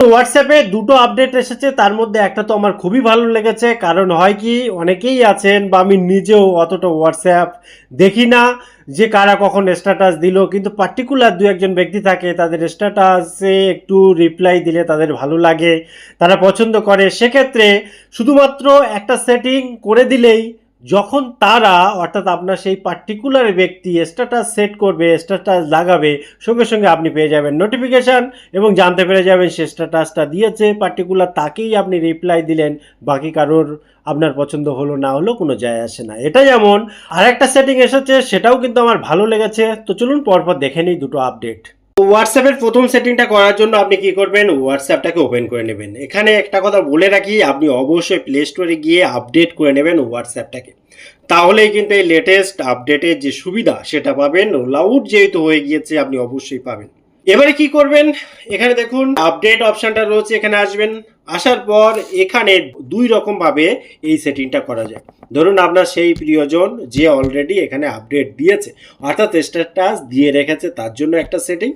হোয়াটসঅ্যাপে দুটো আপডেট এসেছে, তার মধ্যে একটা তো আমার খুবই ভালো লেগেছে। কারণ হয় কি, অনেকেই আছেন বা আমি নিজেও অতটা হোয়াটসঅ্যাপ দেখি না যে কারা কখন স্ট্যাটাস দিল, কিন্তু পার্টিকুলার দু একজন ব্যক্তি থাকে তাদের স্ট্যাটাসে একটু রিপ্লাই দিলে তাদের ভালো লাগে, তারা পছন্দ করে। সেক্ষেত্রে শুধুমাত্র একটা সেটিং করে দিলেই যখন তারা, অর্থাৎ আপনার সেই পার্টিকুলার ব্যক্তি স্ট্যাটাস সেট করবে, স্ট্যাটাস লাগাবে, সঙ্গে সঙ্গে আপনি পেয়ে যাবেন নোটিফিকেশান এবং জানতে পেরে যাবেন সে স্ট্যাটাসটা দিয়েছে, পার্টিকুলার তাকেই আপনি রিপ্লাই দিলেন। বাকি কারোর আপনার পছন্দ হলো না হলো কোনো যায় আসে না। এটা যেমন আরেকটা সেটিং এসেছে, সেটাও কিন্তু আমার ভালো লেগেছে। তো চলুন পরপর দেখে নিই দুটো আপডেট। হোয়াটসঅ্যাপের প্রথম সেটিংটা করার জন্য আপনি কি করবেন, হোয়াটসঅ্যাপটাকে ওপেন করে নেবেন। এখানে একটা কথা বলে রাখি, আপনি অবশ্যই প্লে স্টোরে গিয়ে আপডেট করে নেবেন হোয়াটসঅ্যাপটাকে, তাহলেই কিন্তু এই লেটেস্ট আপডেটের যে সুবিধা সেটা পাবেন। রোল আউট যেহেতু হয়ে গিয়েছে আপনি অবশ্যই পাবেন। এবারে কি করবেন, এখানে দেখুন আপডেট অপশানটা রয়েছে, এখানে আসবেন। আসার পর এখানে দুই রকম ভাবে এই সেটিংটা করা যায়। ধরুন আপনার সেই প্রিয়জন যে অলরেডি এখানে আপডেট দিয়েছে, অর্থাৎ স্ট্যাটাস দিয়ে রেখেছে, তার জন্য একটা সেটিং।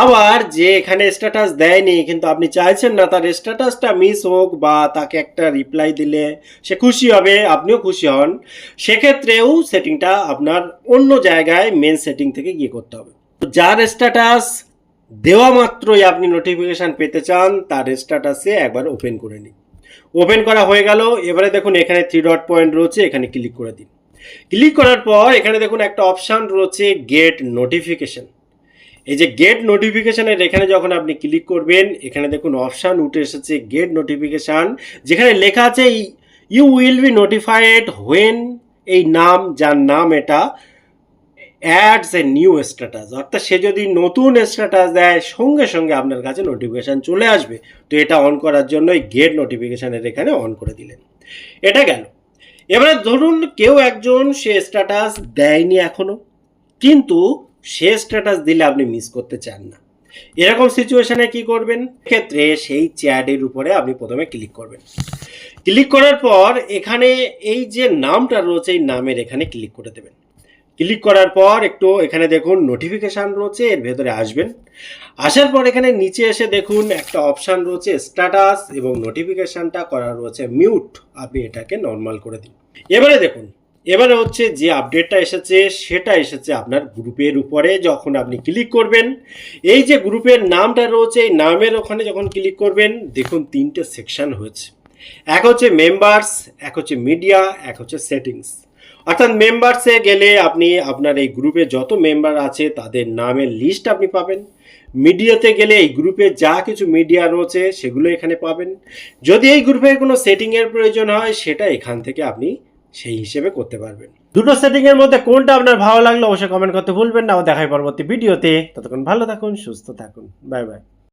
আবার যে এখানে স্ট্যাটাস দেয়নি কিন্তু আপনি চাইছেন না তার স্ট্যাটাসটা মিস হোক, বা তাকে একটা রিপ্লাই দিলে সে খুশি হবে, আপনিও খুশি হন, সেক্ষেত্রেও সেটিংটা আপনার অন্য জায়গায় মেন সেটিং থেকে গিয়ে করতে হবে। যার স্ট্যাটাস দেওয়া মাত্রই আপনি নোটিফিকেশান পেতে চান, তার স্ট্যাটাসে একবার ওপেন করে নিন। ওপেন করা হয়ে গেল। এবারে দেখুন এখানে 3 ডট পয়েন্ট রয়েছে, এখানে ক্লিক করে দিন। ক্লিক করার পর এখানে দেখুন একটা অপশান রয়েছে গেট নোটিফিকেশান। এই যে গেট নোটিফিকেশানের এখানে যখন আপনি ক্লিক করবেন, এখানে দেখুন অপশান উঠে এসেছে গেট নোটিফিকেশান, যেখানে লেখা আছে you will be notified when, এই নাম, যার নাম এটা, অ্যাডস এ নিউ স্ট্যাটাস, অর্থাৎ সে যদি নতুন স্ট্যাটাস দেয় সঙ্গে সঙ্গে আপনার কাছে নোটিফিকেশান চলে আসবে। তো এটা অন করার জন্য এই গেট নোটিফিকেশানের এখানে অন করে দিলেন। এটা গেল। এবারে ধরুন কেউ একজন সে স্ট্যাটাস দেয়নি এখনো, কিন্তু সে স্ট্যাটাস দিলে আপনি মিস করতে চান না। এরকম সিচুয়েশনে কি করবেন, ক্ষেত্রে সেই চ্যাটের উপরে আপনি প্রথমে ক্লিক করবেন। ক্লিক করার পর এখানে এই যে নামটা রয়েছে, এই নামের এখানে ক্লিক করে দেবেন। ক্লিক করার পর একটু এখানে দেখুন নোটিফিকেশান রয়েছে, এর ভেতরে আসবেন। আসার পর এখানে নিচে এসে দেখুন একটা অপশান রয়েছে স্ট্যাটাস, এবং নোটিফিকেশানটা করা রয়েছে মিউট, আপনি এটাকে নর্মাল করে দিন। এবারে দেখুন, এবারে হচ্ছে যে আপডেটটা এসেছে সেটা এসেছে আপনার গ্রুপের উপরে। যখন আপনি ক্লিক করবেন, এই যে গ্রুপের নামটা রয়েছে, এই নামের ওখানে যখন ক্লিক করবেন, দেখুন 3টে সেকশন হয়েছে। এক হচ্ছে মেম্বার্স, এক হচ্ছে মিডিয়া, এক হচ্ছে সেটিংস। অর্থাৎ মেম্বার্সে গেলে আপনি আপনার এই গ্রুপে যত মেম্বার আছে তাদের নামের লিস্ট আপনি পাবেন। মিডিয়াতে গেলে এই গ্রুপে যা কিছু মিডিয়া রয়েছে সেগুলো এখানে পাবেন। যদি এই গ্রুপের কোনো সেটিংয়ের প্রয়োজন হয় সেটা এখান থেকে আপনি সেই হিসেবে করতে পারবেন। দুটো সেটিংয়ের মধ্যে কোনটা আপনার ভালো লাগলো অবশ্যই কমেন্ট করতে ভুলবেন না। দেখাই পরবর্তী ভিডিওতে। ততক্ষণ ভালো থাকুন, সুস্থ থাকুন, বাই বাই।